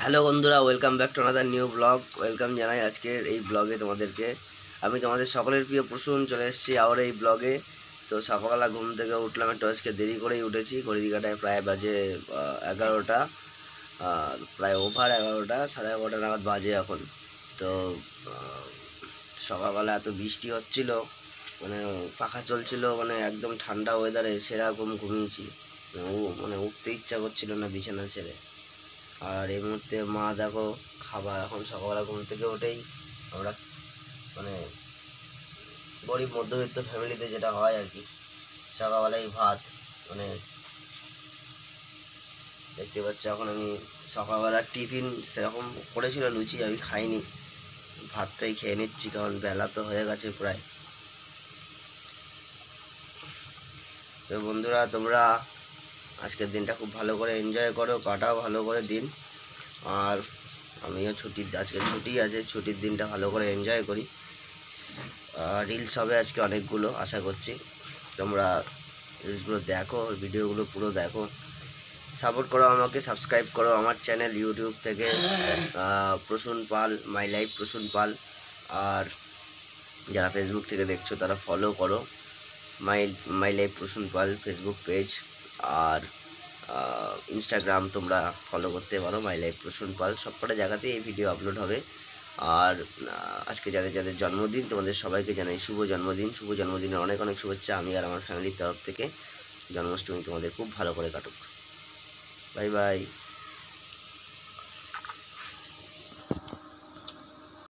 Hello বন্ধুরা, welcome back to another new blog. Welcome জানাই আজকের এই ব্লগে তোমাদেরকে। আমি তোমাদের সকলের প্রিয় প্রসূন চলে এসেছি আবার এই ব্লগে। তো সকালবেলা ঘুম থেকে উঠলাম, একটু আজকে দেরি করেই উঠেছি। ঘড়ির কাটায় প্রায় বাজে 11টা, প্রায় ওভার 11টা, 11:30 নাগাদ বাজে এখন। তো সকালবেলা এত বৃষ্টি হচ্ছিল, মানে পাখা চলছিল, মানে একদম ঠান্ডা ওয়েদারে সেরকম ঘুমিয়েছি। মানে উঠতে ইচ্ছা করছিল না বিছানা ছেড়ে। আর এই মুহূর্তে মা দেখো খাবার, এখন সকালবেলা ঘুম থেকে উঠেই আমরা, মানে গরিব মধ্যবিত্ত ফ্যামিলিতে যেটা হয় আর কি, সকালবেলায় ভাত, মানে দেখতে পাচ্ছি এখন আমি সকালবেলা টিফিন সেরকম করেছিল লুচি, আমি খাইনি, ভাতটাই খেয়ে নিচ্ছি, কারণ বেলা তো হয়ে গেছে প্রায়। তো বন্ধুরা, তোমরা আজকের দিনটা খুব ভালো করে এনজয় করো, কাটাও ভালো করে দিন। আর আমিও আজকে ছুটি আছে, ছুটির দিনটা ভালো করে এনজয় করি। রিলস হবে আজকে অনেকগুলো, আশা করছি তোমরা রিলসগুলো দেখো, ভিডিওগুলো পুরো দেখো, সাপোর্ট করো আমাকে, সাবস্ক্রাইব করো আমার চ্যানেল ইউটিউব থেকে প্রসূন পাল, মাই লাইফ প্রসূন পাল। আর যারা ফেসবুক থেকে দেখছো তারা ফলো করো my my life Prasun Pal Facebook page. আর ইনস্টাগ্রাম তোমরা ফলো করতে পারো মাই লাইফ প্রসূন পাল, সবকটা জায়গাতেই এই ভিডিও আপলোড হবে। আর আজকে যাদের যাদের জন্মদিন, তোমাদের সবাইকে জানাই শুভ জন্মদিন। শুভ জন্মদিনের অনেক অনেক শুভেচ্ছা আমি আর আমার ফ্যামিলির তরফ থেকে। জন্মাষ্টমী তোমাদের খুব ভালো করে কাটুক। Bye bye.